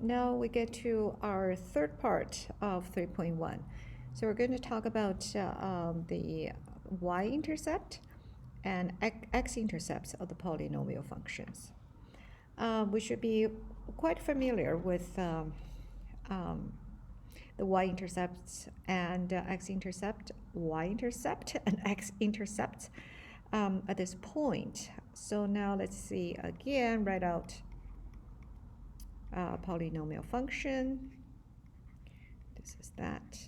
now we get to our third part of 3.1. So we're going to talk about the y-intercept and x-intercepts of the polynomial functions. We should be quite familiar with the y-intercepts and x-intercept, y-intercept and x-intercepts at this point. So now let's see again, write out polynomial function. This is that.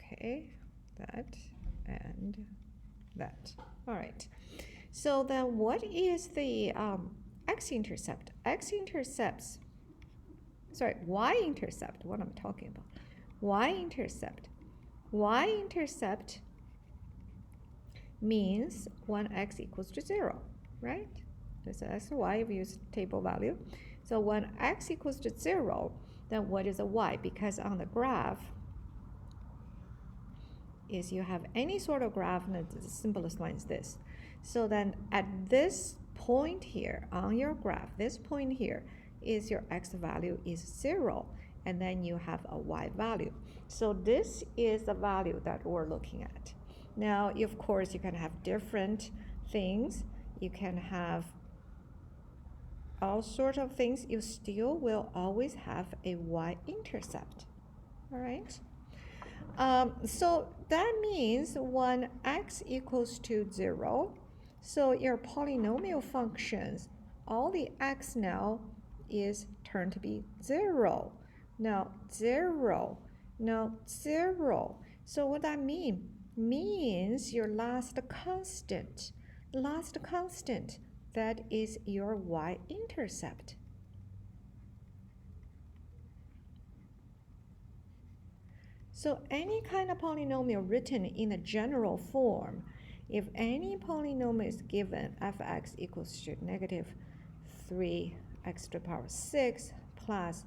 Okay, that and that. All right. So then what is the x-intercept? X-intercepts, sorry, y-intercept, what I'm talking about. Y-intercept. Y-intercept means when x equals to 0, right? This is x and y, we use table value. So when x equals to 0, then what is a y? Because on the graph, is you have any sort of graph, and the simplest one is this. So then at this point here on your graph, this point here is your x value is 0, and then you have a y value. So this is the value that we're looking at. Now, of course, you can have different things. You can have all sorts of things. You still will always have a y-intercept, all right? So that means when x equals to 0, so your polynomial functions, all the x now is turned to be 0. Now 0, now 0. So what that mean? Means your last constant, that is your y-intercept. So any kind of polynomial written in a general form, if any polynomial is given f(x) equals to negative 3x to the power 6 plus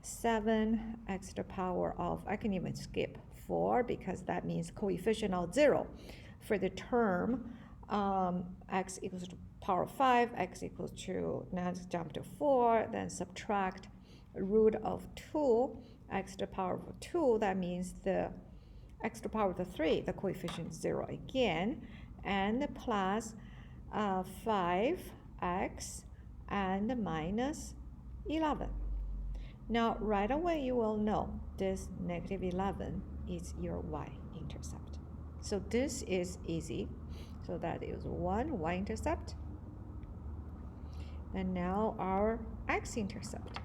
7x to the power of, I can even skip 4 because that means coefficient of 0 for the term x equals to the power 5, x equals to, now let's jump to 4, then subtract root of 2, x to the power of 2, that means the x to the power of 3, the coefficient is 0 again, and plus 5x and minus 11. Now, right away you will know this negative 11 is your y-intercept. So this is easy. So that is one y-intercept. And now our x-intercept.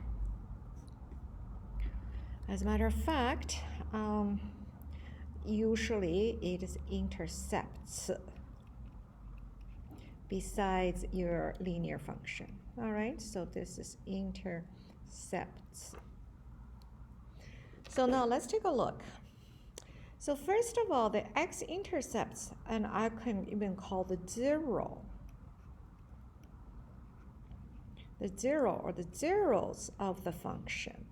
As a matter of fact, usually it is intercepts besides your linear function. All right, so this is intercepts. So now let's take a look. So first of all, the x-intercepts, and I can even call the 0. The 0 or the zeros of the function,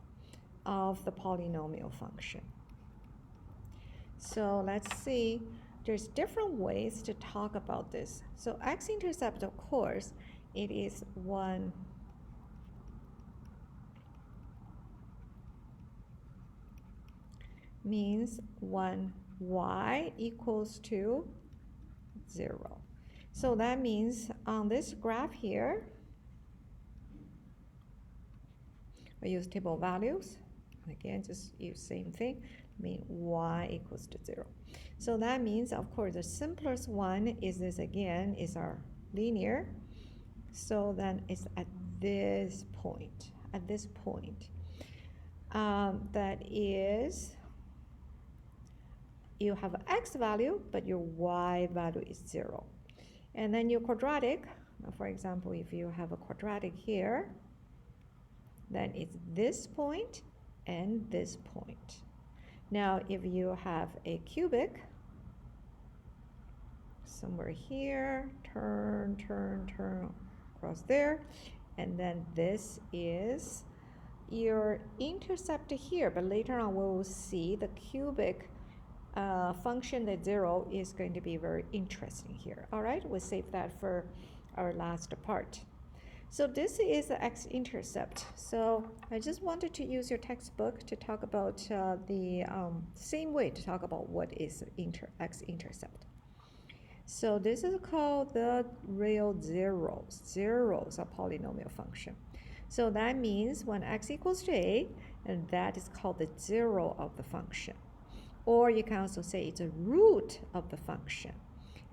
of the polynomial function. So let's see, there's different ways to talk about this. So x-intercept, of course, it is one means when y equals to 0. So that means on this graph here, I use table values. Again, just use same thing, mean y equals to 0. So that means, of course, the simplest one is this again, is our linear. So then it's at this point, that is, you have an x value, but your y value is 0. And then your quadratic, for example, if you have a quadratic here, then it's this point and this point. Now, if you have a cubic, somewhere here, turn across there, and then this is your intercept here, but later on we will see the cubic function at 0 is going to be very interesting here. All right, we'll save that for our last part. So this is the x-intercept. So I just wanted to use your textbook to talk about the same way to talk about what is x-intercept. So this is called the real zeros. Zeros are polynomial function. So that means when x equals to a, and that is called the zero of the function. Or you can also say it's a root of the function.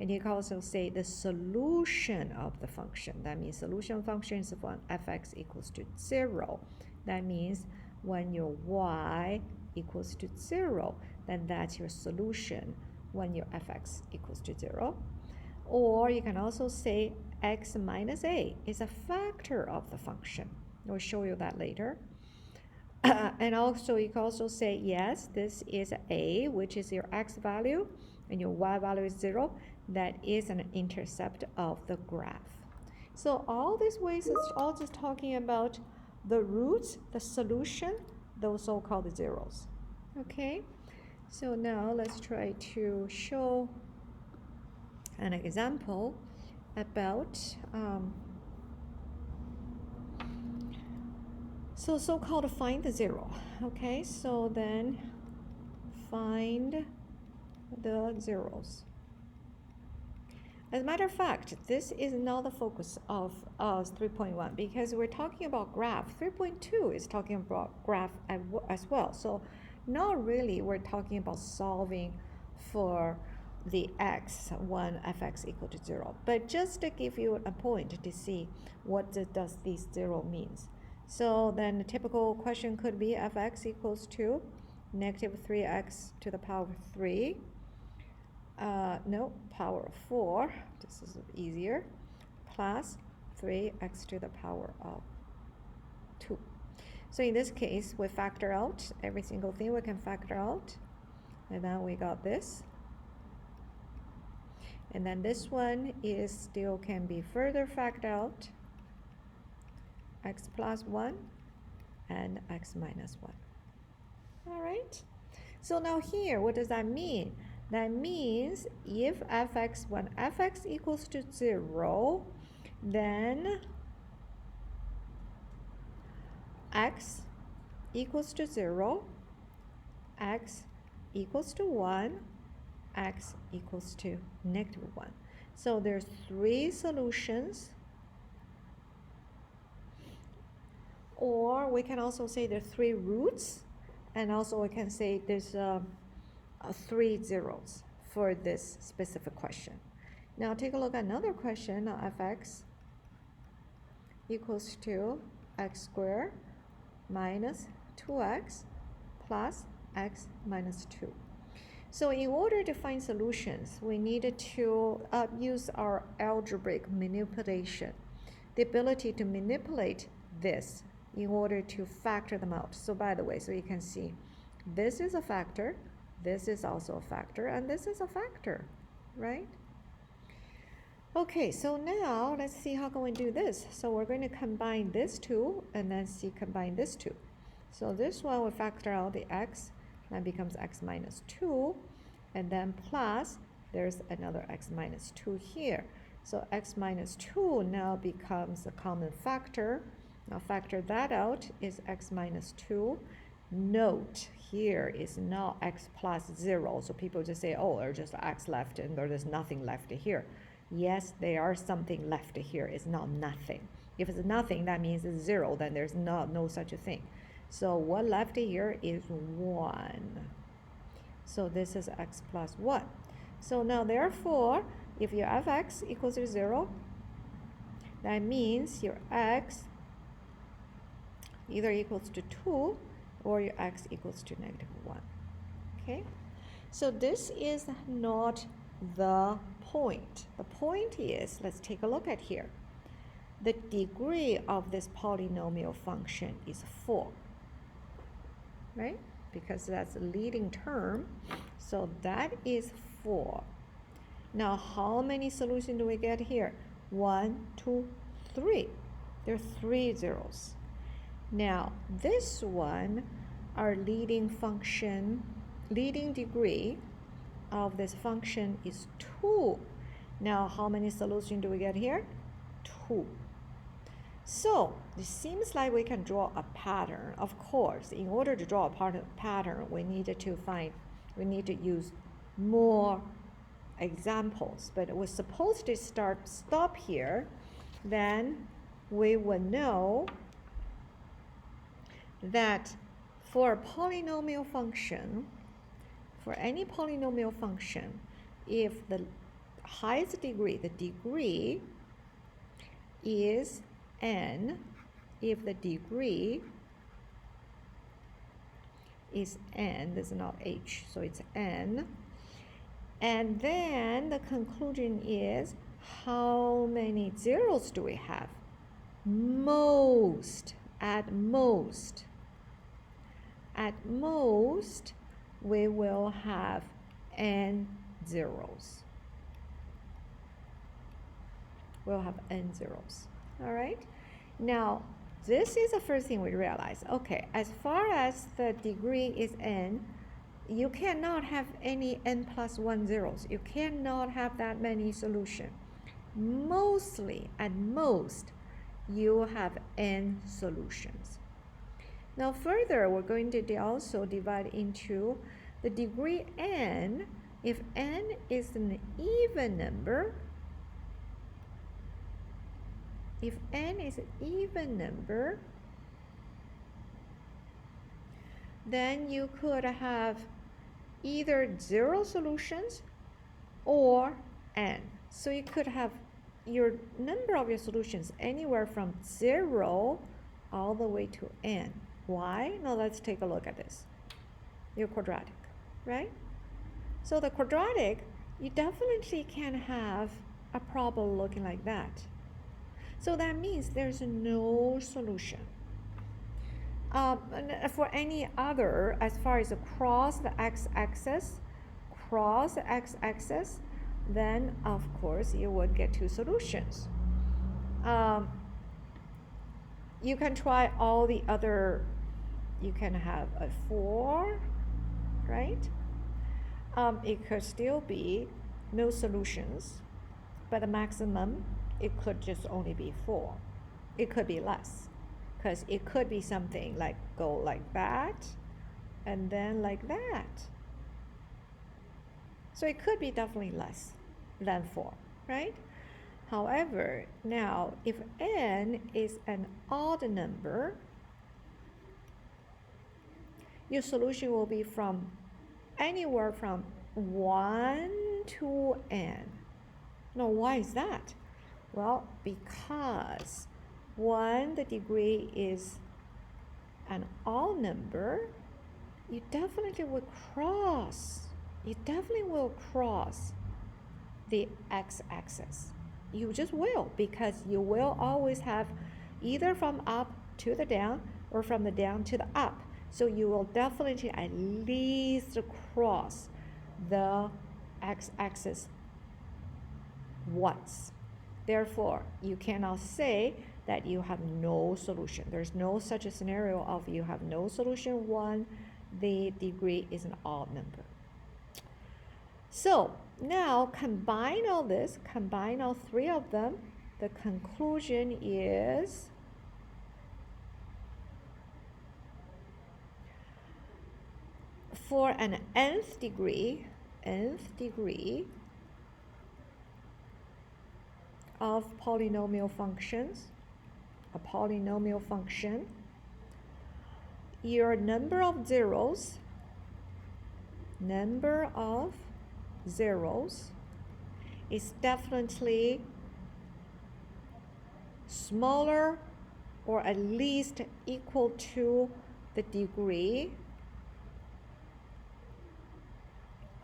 And you can also say the solution of the function. That means solution function is when fx equals to 0. That means when your y equals to 0, then that's your solution when your fx equals to 0. Or you can also say x minus a is a factor of the function. I'll show you that later. And also you can also say, yes, this is a, which is your x value, and your y value is 0. That is an intercept of the graph. So all these ways is all just talking about the roots, the solution, those so-called zeros. Okay, so now let's try to show an example about so-called find the zero. Okay, so then find the zeros. As a matter of fact, this is not the focus of 3.1 because we're talking about graph. 3.2 is talking about graph as well. So not really we're talking about solving for the x when fx equal to 0. But just to give you a point to see what does this 0 means. So then the typical question could be fx equals to negative 3x to the power of 3. No, power of 4, this is easier, plus 3x to the power of 2. So in this case, we factor out every single thing we can factor out. And then we got this. And then this one is still can be further factored out. X plus 1 and x minus 1. All right. So now here, what does that mean? That means if fx, when fx equals to 0, then x equals to 0, x equals to 1, x equals to negative 1. So there's 3 solutions. Or we can also say there are 3 roots, and also we can say there's 3 zeros for this specific question. Now take a look at another question. Fx equals to x squared minus 2x plus x minus 2. So in order to find solutions, we needed to use our algebraic manipulation, the ability to manipulate this in order to factor them out. So by the way, so you can see this is a factor, this is also a factor, and this is a factor, right? Okay, so now let's see how can we do this. So we're going to combine this two and then combine this two. So this one will factor out the x, that becomes x minus 2, and then plus there's another x minus 2 here. So x minus 2 now becomes a common factor. Now factor that out is x minus 2. Note here is not x plus 0. So people just say, oh, there's just x left and there's nothing left here. Yes, there are something left here. It's not nothing. If it's nothing, that means it's 0. Then there's no such a thing. So what left here is 1. So this is x plus 1. So now therefore, if your fx equals to 0, that means your x either equals to 2 or your x equals to negative 1. Okay? So this is not the point. The point is, let's take a look at here. The degree of this polynomial function is 4. Right? Because that's a leading term. So that is 4. Now, how many solutions do we get here? 1, 2, 3. There are 3 zeros. Now, this one, our leading function, leading degree, of this function is 2. Now, how many solutions do we get here? 2. So, it seems like we can draw a pattern. Of course, in order to draw a pattern, we need to use more examples. But we're supposed to stop here. Then we will know that for a polynomial function, for any polynomial function, if the highest degree, the degree is n, if the degree is n, this is not h, so it's n, and then the conclusion is how many zeros do we have? At most, we will have n zeros. We'll have n zeros. All right? Now, this is the first thing we realize. Okay, as far as the degree is n, you cannot have any n plus 1 zeros. You cannot have that many solutions. Mostly, at most, you have n solutions. Now further, we're going to also divide into the degree n. If n is an even number, then you could have either 0 solutions or n. So you could have your number of your solutions anywhere from 0 all the way to n. Why? Now let's take a look at this. Your quadratic, right? So the quadratic, you definitely can have a problem looking like that. So that means there's no solution. For any other, as far as across the x-axis, then of course you would get 2 solutions. You can try all the other. You can have a 4, right? It could still be no solutions, but the maximum, it could just only be 4. It could be less, because it could be something like go like that, and then like that. So it could be definitely less than 4, right? However, now if n is an odd number, your solution will be from anywhere from 1 to n. Now, why is that? Well, because when the degree is an odd number, you definitely will cross the x-axis. You just will, because you will always have either from up to the down or from the down to the up. So you will definitely at least cross the x-axis once. Therefore, you cannot say that you have no solution. There's no such a scenario of you have no solution when the degree is an odd number. So now combine all this, combine all 3 of them. The conclusion is for an nth degree of polynomial functions, a polynomial function, your number of zeros is definitely smaller or at least equal to the degree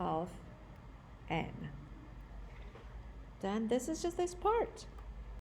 of n. Then this is just this part.